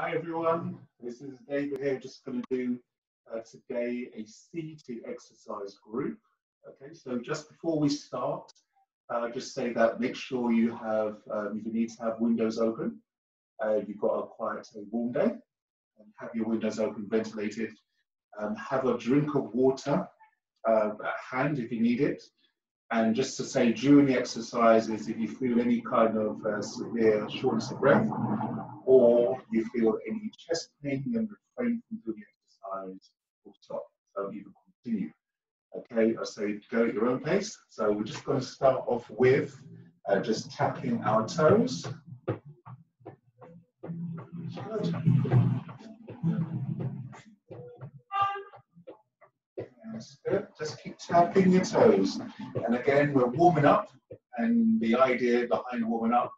Hi everyone, this is David here, just going to do today a seated exercise group. Okay, so just before we start, just say that make sure you have, if you need to have windows open, you've got a quiet, warm day, and have your windows open, ventilated, have a drink of water at hand if you need it. And just to say during the exercises, if you feel any kind of severe shortness of breath, or you feel any chest pain, then refrain from doing the exercise or stop. Don't even continue. Okay, I say go at your own pace. So we're just going to start off with just tapping our toes. Good. That's good. Just keep tapping your toes. And again, we're warming up. And the idea behind warming up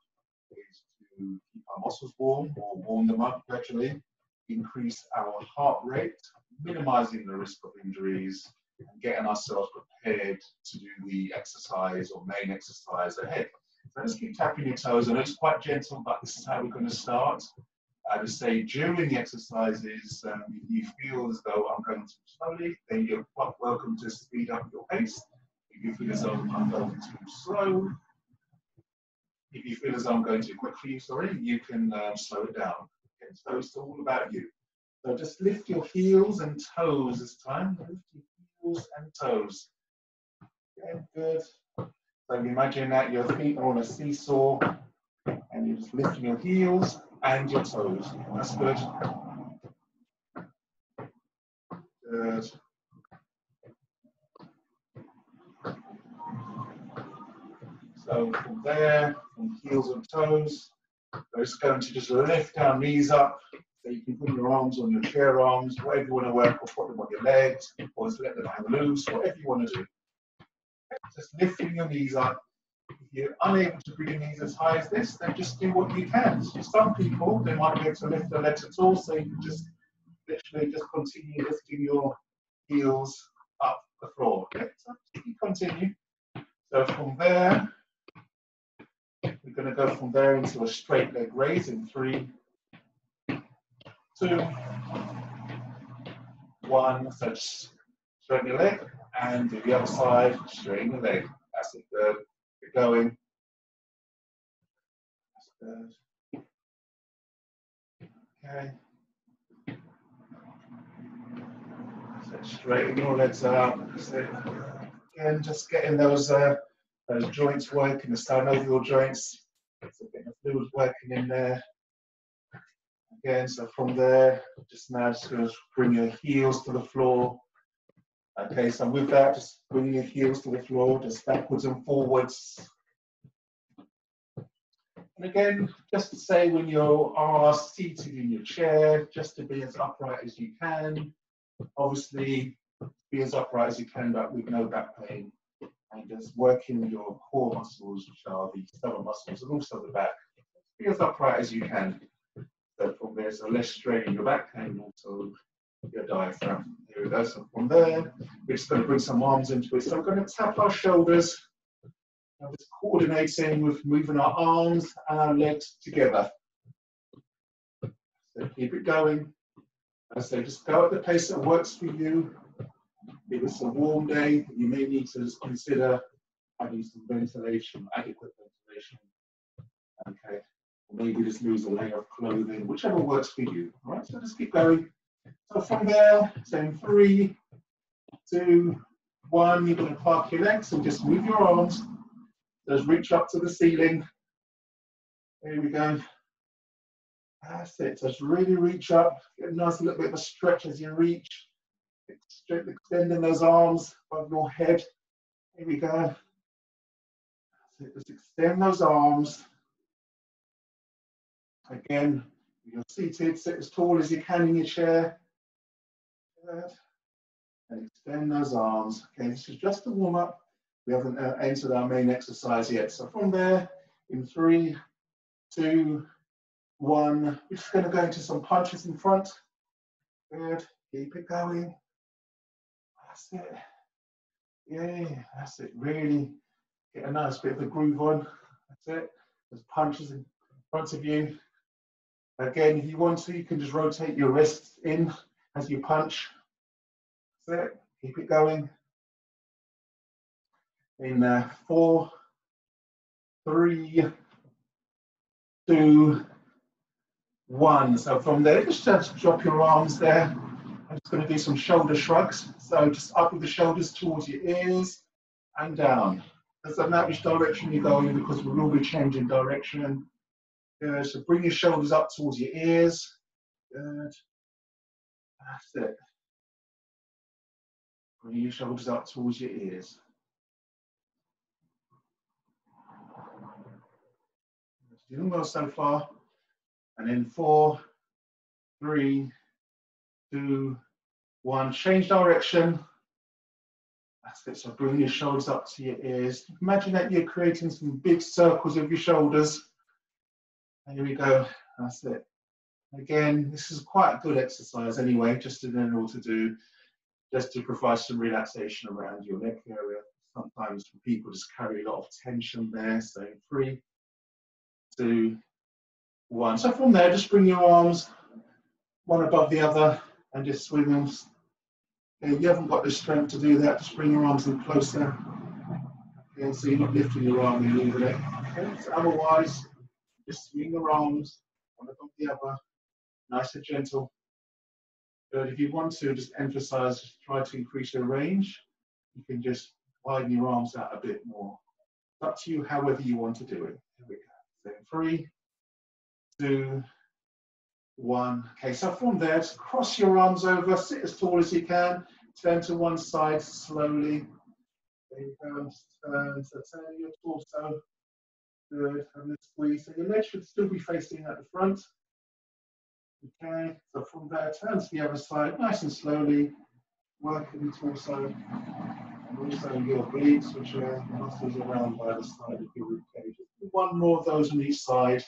is to keep our muscles warm or warm them up gradually, increase our heart rate, minimizing the risk of injuries, and getting ourselves prepared to do the exercise or main exercise ahead. So just keep tapping your toes. I know it's quite gentle, but this is how we're going to start. I would say during the exercises, if you feel as though I'm going too slowly, then you're quite welcome to speed up your pace. If you feel as though I'm going too slow, if you feel as though I'm going too quickly, sorry, you can slow it down. Okay, so it's all about you. So just lift your heels and toes this time. Lift your heels and toes. Okay, good. So imagine that your feet are on a seesaw and you're just lifting your heels and your toes. That's good. Good. So from there, from heels and toes, we're just going to just lift our knees up. So you can put your arms on your chair arms, whatever you want to work, or put them on your legs, or just let them hang loose, whatever you want to do. Just lifting your knees up. If you're unable to bring your knees as high as this, then just do what you can. So some people, they might be able to lift their legs at all, so you can just literally just continue lifting your heels up the floor. Okay, so you continue. So from there, we're going to go from there into a straight leg raise in 3, 2, 1. So straighten your leg, and do the other side, straighten your leg. That's it, good. Keep going. That's good. Okay. So straighten your legs out. So again, just getting those joints working, the synovial joints. So getting the fluid working in there. Again, so from there, just now just going to bring your heels to the floor. Okay, so with that, just bring your heels to the floor, just backwards and forwards. And again, just to say when you are seated in your chair, just to be as upright as you can. Obviously, be as upright as you can, but with no back pain. And just working your core muscles, which are the stomach muscles, and also the back. Be as upright as you can. So from there, so less strain in your back and also your diaphragm. Here we go. So from there, we're just going to bring some arms into it. So we're going to tap our shoulders. And just coordinating with moving our arms and our legs together. So keep it going. I say just go at the pace that works for you. If it's a warm day, you may need to just consider having some ventilation, adequate ventilation. Okay. Or maybe just lose a layer of clothing, whichever works for you. All right, so just keep going. So from there, so in 3, 2, 1, you're going to park your legs and just move your arms. Just reach up to the ceiling. There we go. That's it. Just really reach up. Get a nice little bit of a stretch as you reach. Extending those arms above your head. Here we go. That's it. Just extend those arms. Again, you're seated, sit as tall as you can in your chair. Good. And extend those arms. Okay, this is just a warm up. We haven't entered our main exercise yet. So from there, in 3, 2, 1, we're just going to go into some punches in front. Good. Keep it going. That's it. Yeah, that's it. Really get a nice bit of a groove on. That's it. There's punches in front of you. Again, if you want to, you can just rotate your wrists in as you punch. That's it. Keep it going. In 4, 3, 2, 1. So from there, just drop your arms there. I'm just going to do some shoulder shrugs. So just up with the shoulders towards your ears and down. Doesn't matter which direction you're going because we will be changing direction. Good. So bring your shoulders up towards your ears. Good. That's it. Bring your shoulders up towards your ears. Doing well so far. And in 4, 3, 2, 1. Change direction. That's it. So bring your shoulders up to your ears. Imagine that you're creating some big circles of your shoulders. And here we go. That's it. Again, this is quite a good exercise anyway, just in general to do, just to provide some relaxation around your neck area. Sometimes people just carry a lot of tension there. So 3, 2, 1. So from there, just bring your arms one above the other and just swing them. If you haven't got the strength to do that, just bring your arms in closer. Okay, so you're not lifting your arm when you leave it. Okay, so otherwise, just swing your arms one above the other, nice and gentle. But if you want to just emphasize, try to increase your range, you can just widen your arms out a bit more. It's up to you however you want to do it. Here we go. So 3, 2, 1. Okay, so from there, just cross your arms over, sit as tall as you can, turn to one side slowly. There you go. So turn your torso. Good. And squeeze. So your legs should still be facing at the front. Okay. So from there, turn to the other side, nice and slowly. Working the torso and also your obliques, which are muscles around by the side of your rib cage. One more of those on each side.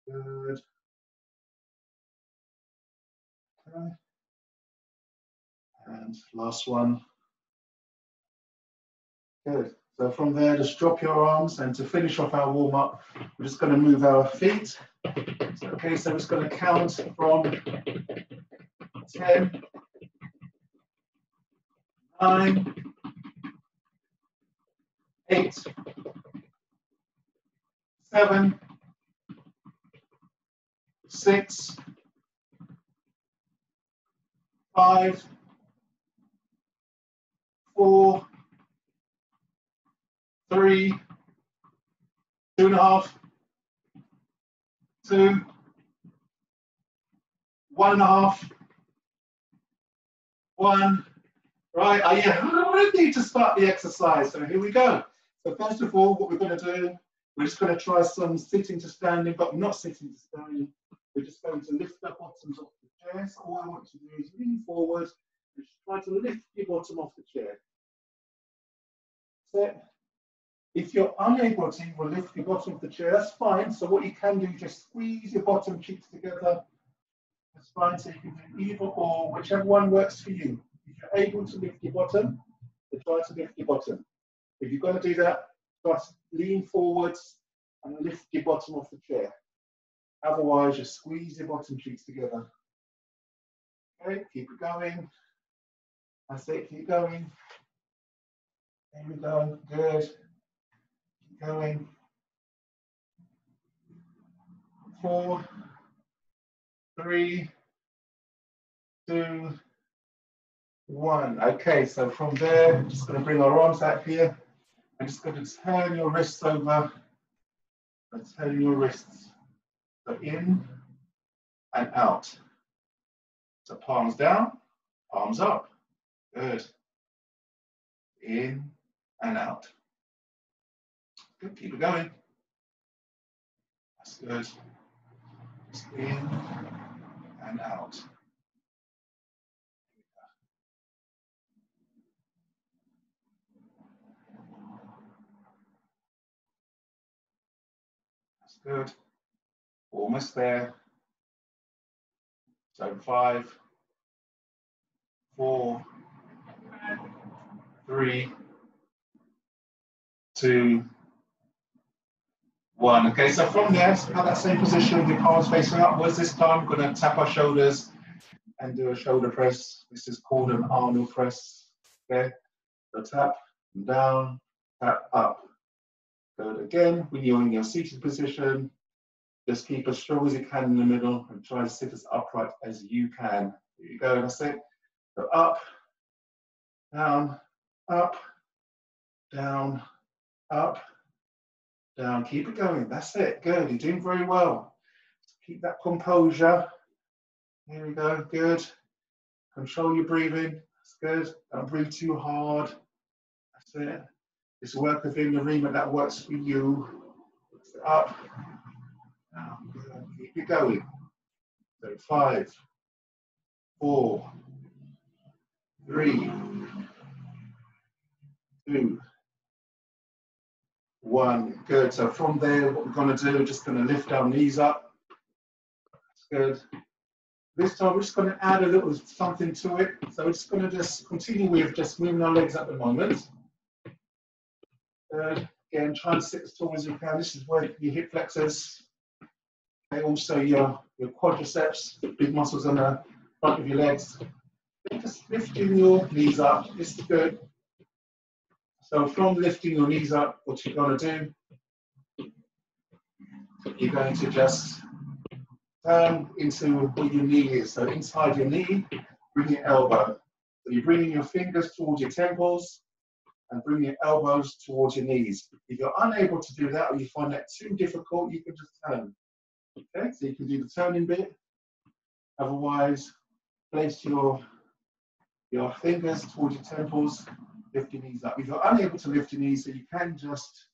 Good. Okay. And last one. Good. So from there, just drop your arms, and to finish off our warm-up, we're just going to move our feet. So, okay, so we're just going to count from 10, 9, 8, 7, 6, 5, 4, 3, 2.5, 2, 1.5, 1. Right, are you ready to start the exercise? So here we go. So first of all, what we're going to do, we're just going to try some sitting to standing, but not sitting to standing. We're just going to lift our bottoms off the chair. So all I want to do is lean forward and just try to lift your bottom off the chair. That's it. If you're unable to lift your bottom of the chair, that's fine. So what you can do, just squeeze your bottom cheeks together. That's fine. So you can do either or, whichever one works for you. If you're able to lift your bottom, then try to lift your bottom. If you're going to do that, just lean forwards and lift your bottom off the chair. Otherwise, just squeeze your bottom cheeks together. Okay, keep it going. That's it, keep going. There we go, good. Keep going. 4, 3, 2, 1. Okay, so from there, I'm just going to bring our arms out here. I'm just going to turn your wrists over and turn your wrists. So in and out. So palms down, palms up. Good. In and out. Good, keep it going. That's good. Just in and out. That's good. Almost there. So 5, 4, 3, 2, 1. Okay, so from there, have that same position with your palms facing upwards. This time, we're going to tap our shoulders and do a shoulder press. This is called an Arnold press. Okay, so tap down, tap up. Good. Again, when you're in your seated position, just keep as strong as you can in the middle and try to sit as upright as you can. Here you go, that's it. So up, down, up, down, up, down. Keep it going. That's it. Good. You're doing very well. Keep that composure. Here we go. Good. Control your breathing. That's good. Don't breathe too hard. That's it. Just work within the remit that works for you. Up. Down. Good. Keep it going. So 5, 4, 3, 2, 1. Good. So from there, what we're going to do, we're just going to lift our knees up. That's good. This time, we're just going to add a little something to it. So we're just going to just continue with just moving our legs at the moment. Good. Again, try and sit as tall as you can. This is where your hip flexors, okay, also your quadriceps, big muscles on the front of your legs. Just lifting your knees up. This is good. So from lifting your knees up, what you're going to do, you're going to just turn into where your knee is. So inside your knee, bring your elbow. So you're bringing your fingers towards your temples and bring your elbows towards your knees. If you're unable to do that or you find that too difficult, you can just turn. Okay, so you can do the turning bit. Otherwise, place your fingers towards your temples, lift your knees up. If you're unable to lift your knees, so you can just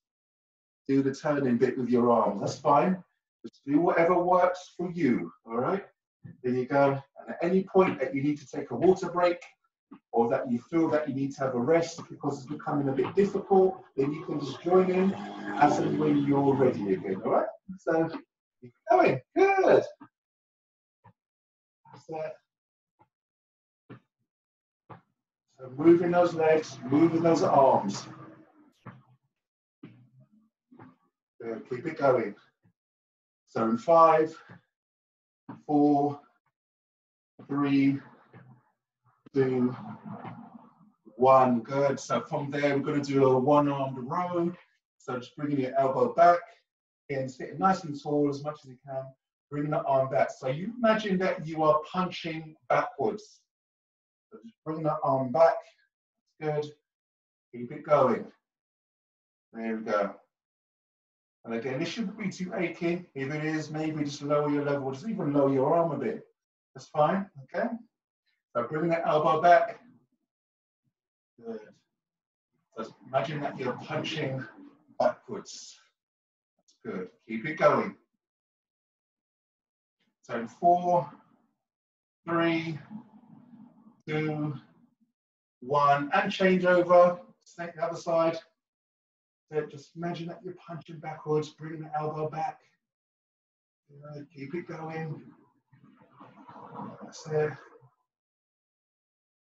do the turning bit with your arms. That's fine. Just do whatever works for you, all right? There you go. And at any point that you need to take a water break or that you feel that you need to have a rest because it's becoming a bit difficult, then you can just join in as and when you're ready again, all right? So keep going. Good. That's it. So moving those legs, moving those arms. Good. Keep it going. So in 5, 4, 3, 2, 1. Good. So from there, we're going to do a one-armed row. So just bringing your elbow back. Again, sitting nice and tall as much as you can. Bring the arm back. So you imagine that you are punching backwards. So just bring the arm back. That's good. Keep it going. There we go. And again, this shouldn't be too achy. If it is, maybe just lower your level, just even lower your arm a bit. That's fine, okay? So bring that elbow back. Good. So imagine that you're punching backwards. That's good. Keep it going. So 4, 3, 2, 1, and change over. Take the other side. So just imagine that you're punching backwards, bring the elbow back. Good. Keep it going. That's it.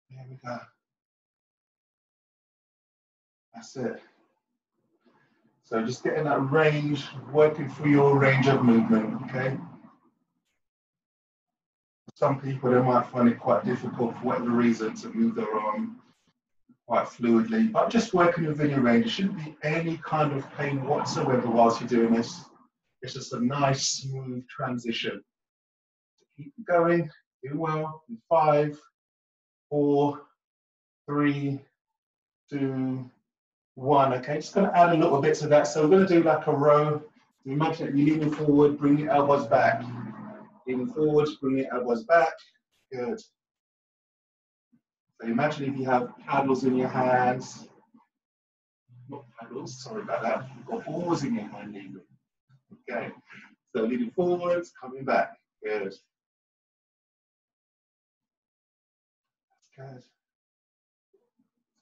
There we go. That's it. So just getting that range, working through your range of movement, okay? Some people, they might find it quite difficult for whatever reason to move their arm quite fluidly, but just working within your range. There shouldn't be any kind of pain whatsoever whilst you're doing this. It's just a nice, smooth transition. So keep going, do well. In 5, 4, 3, 2, 1. Okay, just going to add a little bit to that. So we're going to do like a row. So imagine that you're leaning forward, bring your elbows back. Leaning forward, bring your elbows back. Good. So imagine if you have paddles in your hands. Not paddles, sorry about that. You've got balls in your hand even. Okay. So leaning forwards, coming back. Good. That's good.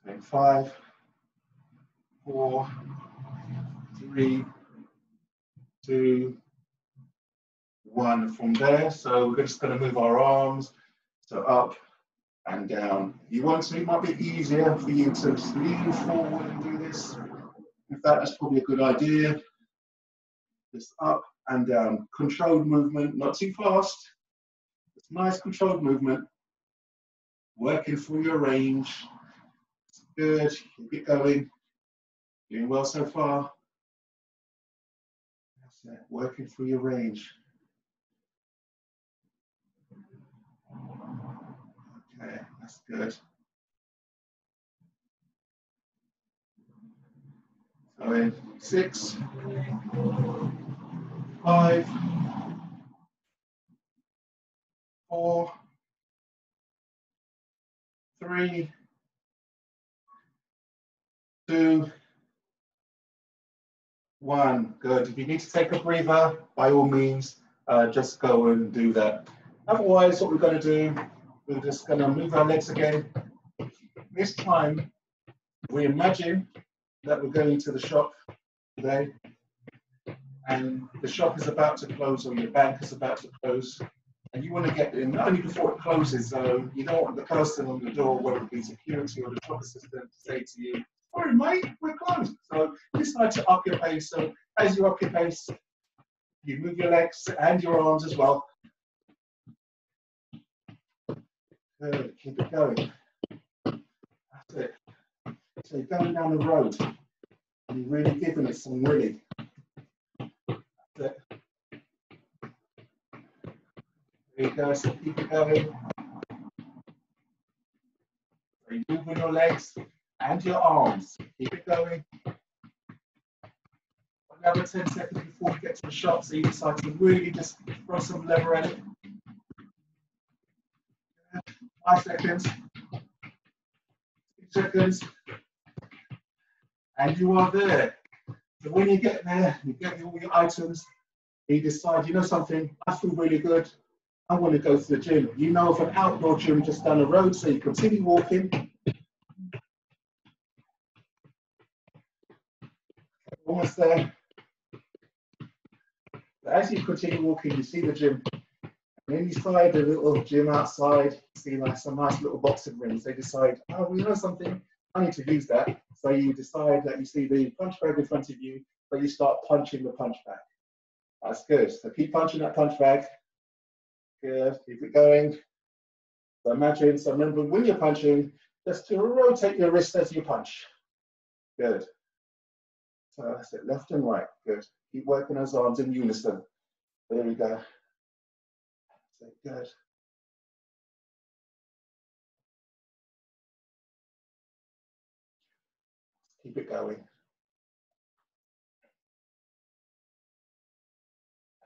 So in 5, 4, 3, 2, 1 from there. So we're just going to move our arms. So up and down. You want to, it might be easier for you to lean forward and do this. In fact, that's probably a good idea. Just up and down. Controlled movement, not too fast. It's nice controlled movement. Working through your range. Good. Keep it going. Doing well so far. That's it. Working through your range. Okay, that's good. So in 6, 5, 4, 3, 2, 1. Good. If you need to take a breather, by all means, just go and do that. Otherwise, what we're going to do, we're just going to move our legs again. This time, we imagine that we're going to the shop today, and the shop is about to close, or your bank is about to close, and you want to get in not only before it closes, so you don't want the person on the door, whether it be security or the shop assistant, to say to you, "Sorry, mate, we're closed." So you decide to up your pace. So as you up your pace, you move your legs and your arms as well. Good, keep it going. That's it. So you're going down the road, and you're really giving it some willy. That's it. There you go, so keep it going. So you're moving your legs and your arms. Keep it going. Another 10 seconds before you get to the shop, so you decide to really just throw some lever at it. 5 seconds. 6 seconds. And you are there. So when you get there, you get all your items, and you decide, you know something, I feel really good. I want to go to the gym. You know of an outdoor gym just down the road, so you continue walking. Almost there. But as you continue walking, you see the gym. And inside the little gym outside, you see like some nice little boxing rings. They decide, oh, well, you know something, I need to use that. So you decide that you see the punch bag in front of you, but you start punching the punch bag. That's good. So keep punching that punch bag. Good. Keep it going. So imagine, so remember when you're punching, just to rotate your wrist as you punch. Good. So that's it, left and right. Good. Keep working those arms in unison. There we go. So good. Keep it going.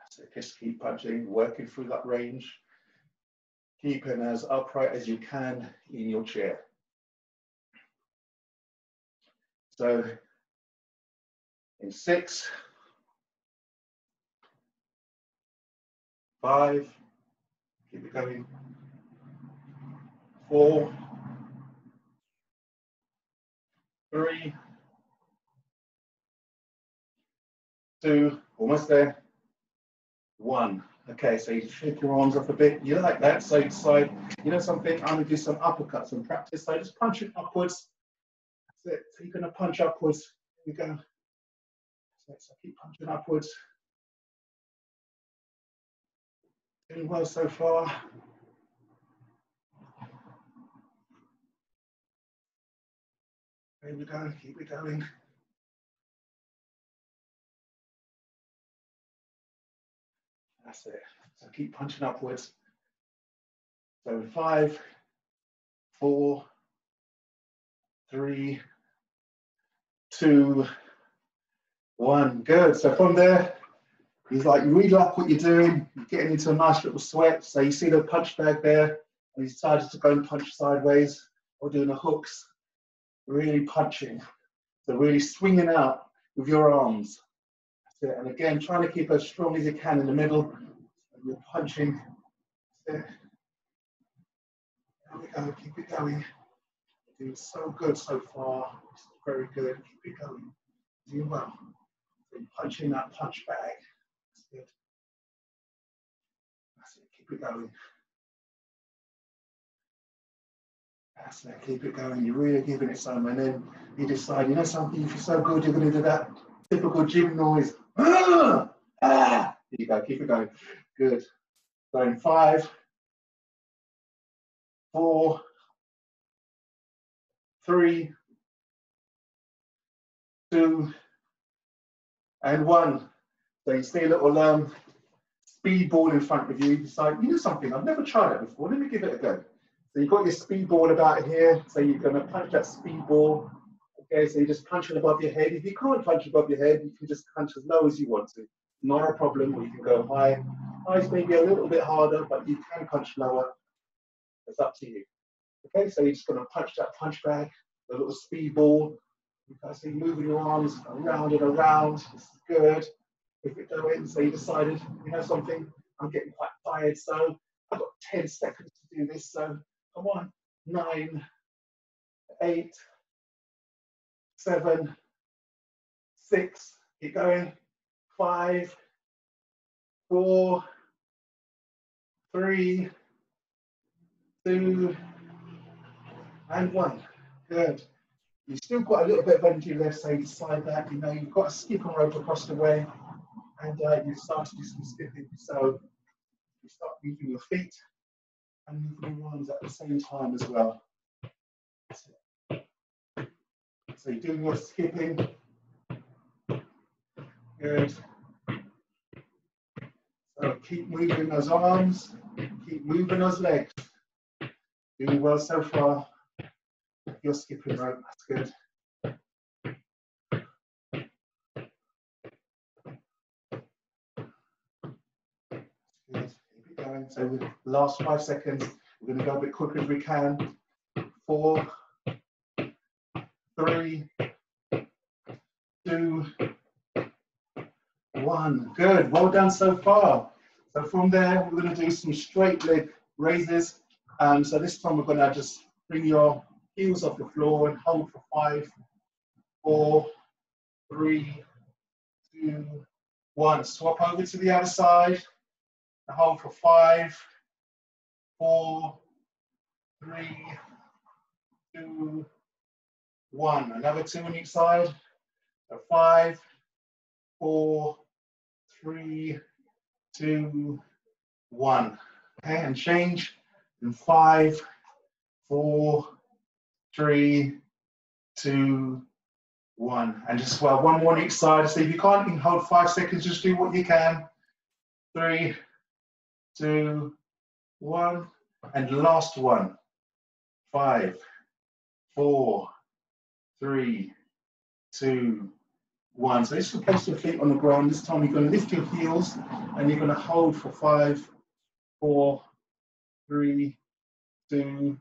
So just keep punching, working through that range. Keeping as upright as you can in your chair. So in 6, 5, keep it going. 4, 3, 2, almost there. 1. Okay, so you shake your arms up a bit. You like that, so you decide, you know something, I'm gonna do some uppercuts and practice. So just punch it upwards. That's it. So you're gonna punch upwards. Here we go. So keep punching upwards. Doing well so far. There we go. Keep it going. That's it. So keep punching upwards. So 5, 4, 3, 2, 1. Good. So from there, it's like you really like what you're doing. You're getting into a nice little sweat. So you see the punch bag there, and you decided to go and punch sideways or doing the hooks. Really punching. So really swinging out with your arms. That's it. And again, trying to keep as strong as you can in the middle. And you're punching. That's it. There we go. Keep it going. You're doing so good so far. It's very good. Keep it going. Doing well. So you're punching that punch bag. That's good. That's it. Keep it going. That's it. Keep it going. You're really giving it some, and then you decide, you know something, you feel so good, you're going to do that typical gym noise. you go, keep it going. Good. Going 5, 4, 3, 2, and 1. So you see a little speed ball in front of you. Decide, you know something, I've never tried it before. Let me give it a go. So you've got your speed ball about here. So you're going to punch that speed ball. Okay, so you just punch it above your head. If you can't punch above your head, you can just punch as low as you want to. Not a problem, or you can go high. High's maybe a little bit harder, but you can punch lower. It's up to you. Okay, so you're just going to punch that punch bag, the little speed ball. So you're moving your arms around and around. This is good. If it go in, so you decided, you know something, I'm getting quite tired, so I've got 10 seconds to do this. So come on, 9, 8, 7, 6, keep going, 5, 4, 3, 2, and 1. Good. You've still got a little bit of energy left, so you decide that, you know, you've got a skipping rope across the way, and you start to do some skipping. So you start moving your feet and moving your arms at the same time as well. So you're doing your skipping. Good. So keep moving those arms, keep moving those legs. Doing well so far. You're skipping rope, that's good. Good. Keep it going. So the last 5 seconds, we're going to go a bit quicker as we can. 4, 3, 2, 1. Good. Well done so far. So from there, we're going to do some straight leg raises. So this time we're going to just bring your heels off the floor and hold for 5, 4, 3, 2, 1. Swap over to the other side and hold for 5, 4, 3, 2, 1. Another 2 on each side. So 5, 4, 3, 2, 1. Okay, and change in 5, 4, 3, 2, 1. And just swell one more on each side. So if you can't even hold 5 seconds, just do what you can. 3, 2, 1. And last one. 5, 4, 3, 2, 1. So this will place your feet on the ground. This time you're going to lift your heels and you're going to hold for 5, 4, 3, 2,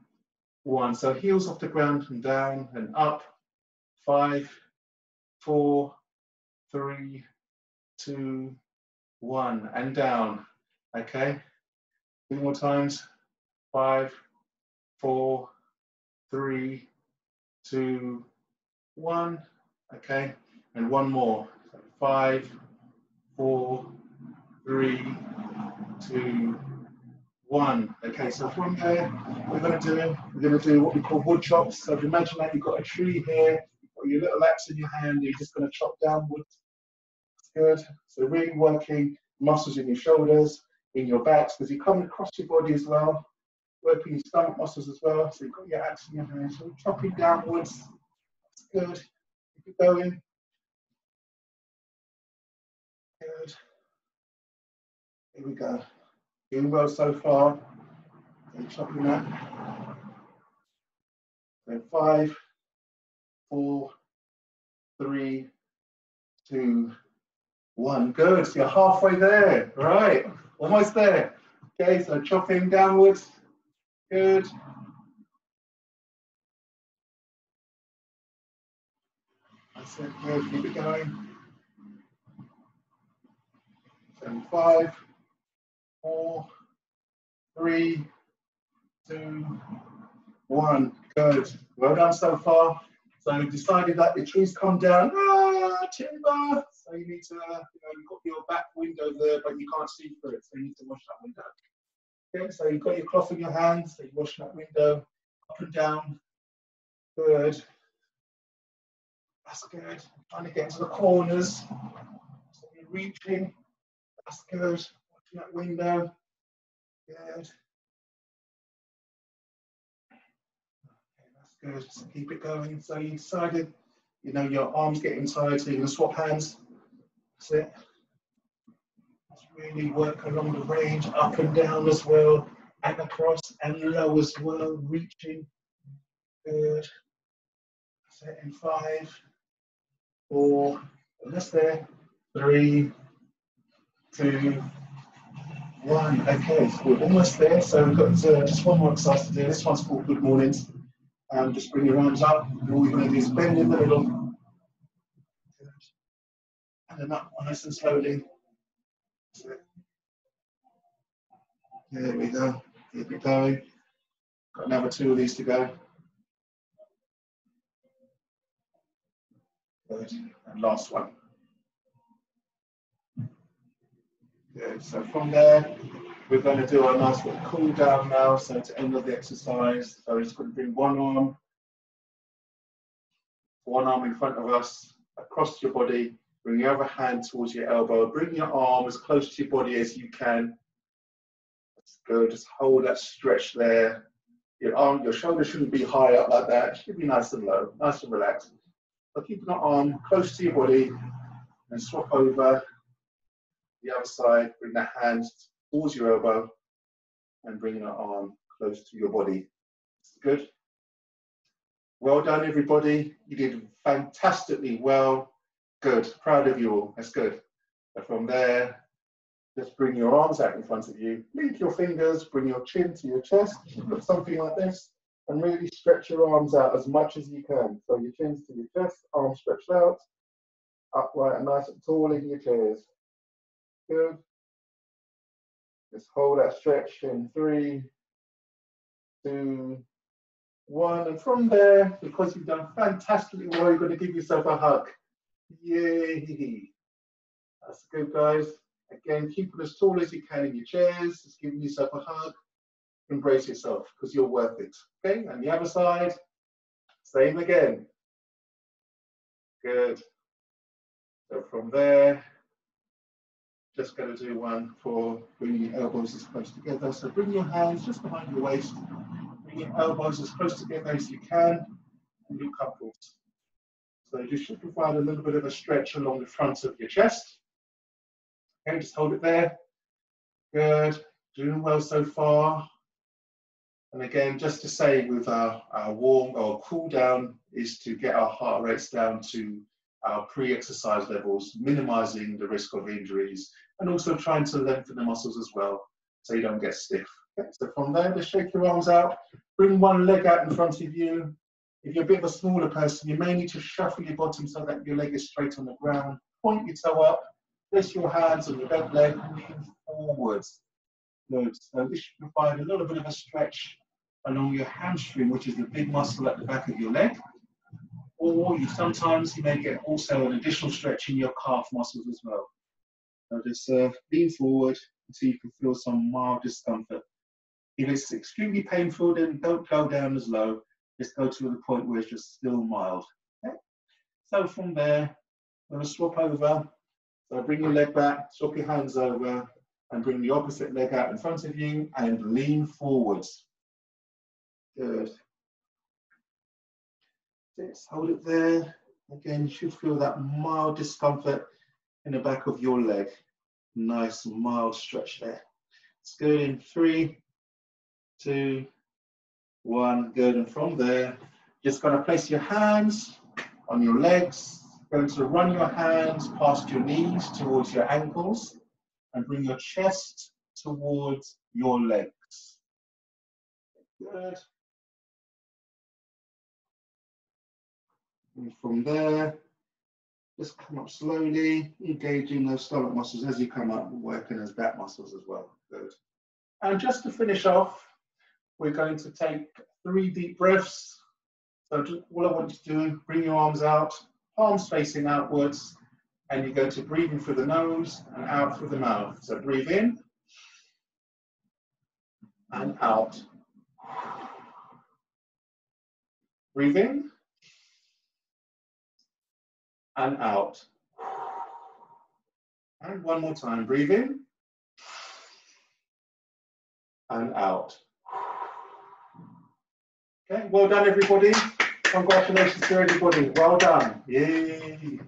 1. So heels off the ground and down and up. 5, 4, 3, 2, 1. And down. Okay. 2 more times. 5, 4, 3, 2, 1. Okay. And one more. 5, 4, 3, 2, 1. Okay, so from there, we're going to do what we call wood chops. So if you imagine that you've got a tree here, you've got your little axe in your hand, you're just going to chop down wood. Good. So really working muscles in your shoulders, in your backs, because you're coming across your body as well, working your stomach muscles as well. So you've got your axe in your hand, so chopping downwards. That's good. Keep it going. Good. Here we go. Doing well so far. And chopping that. So 5, 4, 3, 2, 1. Good. So you're halfway there. Right. Almost there. Okay. So chopping downwards. Good. That's it. Good. Keep it going. So 5, 4, 3, 2, 1. Good. Well done so far. So you've decided that the trees come down. Timber. So you need to, you've got your back window there, but you can't see through it. So you need to wash that window. Okay. So you've got your cloth in your hands. So you wash that window up and down. Good. That's good. Trying to get into the corners. So you're reaching That's good. Watching that window. Good. Okay, that's good. Just keep it going. So you decided, you know, your arm's getting tired, so you're going to swap hands. That's it. Let's really work along the range, up and down as well, and across and low as well, reaching. Good. That's it in 5, 4, almost there. 3, 2, 1. Okay, so we're almost there. So we've got just one more exercise to do. This one's called Good Mornings. Just bring your arms up, and all you're going to do is bend in the middle. Good. And then up nice and slowly. That's it. There we go. Keep it going. Got another 2 of these to go. Good. And last one. Good. So from there, we're going to do our nice little cool down now. So to end of the exercise, so we're just going to bring one arm in front of us, across your body. Bring your other hand towards your elbow. Bring your arm as close to your body as you can. Let's go. Just hold that stretch there. Your shoulder shouldn't be high up like that. It should be nice and low, nice and relaxed. So keep your arm close to your body and swap over the other side. Bring the hands towards your elbow and bring your arm close to your body. Good. Well done, everybody. You did fantastically well. Good. Proud of you all. That's good. So from there, just bring your arms out in front of you. Link your fingers, bring your chin to your chest. Look something like this. And really stretch your arms out as much as you can. So your chin's to your chest, arms stretched out, upright and nice and tall in your chairs. Good. Just hold that stretch in 3, 2, 1. And from there, because you've done fantastically well, you're going to give yourself a hug. Yay. That's good, guys. Again, keep it as tall as you can in your chairs. Just giving yourself a hug. Embrace yourself because you're worth it. Okay, and the other side, same again. Good. So from there, just going to do one for bringing your elbows as close together. So bring your hands just behind your waist. Bring your elbows as close together as you can and look upwards. So you should provide a little bit of a stretch along the front of your chest. Okay, just hold it there. Good. Doing well so far. And again, just to say with our warm or cool down is to get our heart rates down to our pre-exercise levels, minimizing the risk of injuries, and also trying to lengthen the muscles as well, so you don't get stiff. Okay, so from there, just shake your arms out, bring one leg out in front of you. If you're a bit of a smaller person, you may need to shuffle your bottom so that your leg is straight on the ground. Point your toe up, place your hands on your bent leg, lean forwards. Good. So this should provide a little bit of a stretch along your hamstring, which is the big muscle at the back of your leg. Or sometimes you may get also an additional stretch in your calf muscles as well. So just lean forward until you can feel some mild discomfort. If it's extremely painful, then don't go down as low. Just go to the point where it's just still mild. Okay? So from there, I'm going to swap over. So bring your leg back, swap your hands over, and bring the opposite leg out in front of you and lean forwards. Good. Just hold it there. Again, you should feel that mild discomfort in the back of your leg. Nice mild stretch there. It's good in 3, 2, 1. Good. And from there, just going to place your hands on your legs. Going to run your hands past your knees towards your ankles and bring your chest towards your legs. Good. And from there, just come up slowly, engaging those stomach muscles as you come up, working those back muscles as well. Good. And just to finish off, we're going to take 3 deep breaths. So just, all I want you to do, bring your arms out, palms facing outwards, and you're going to breathe in through the nose and out through the mouth. So breathe in and out. Breathe in and out. And one more time, breathe in and out. Okay, well done everybody. Congratulations to everybody. Well done. Yay.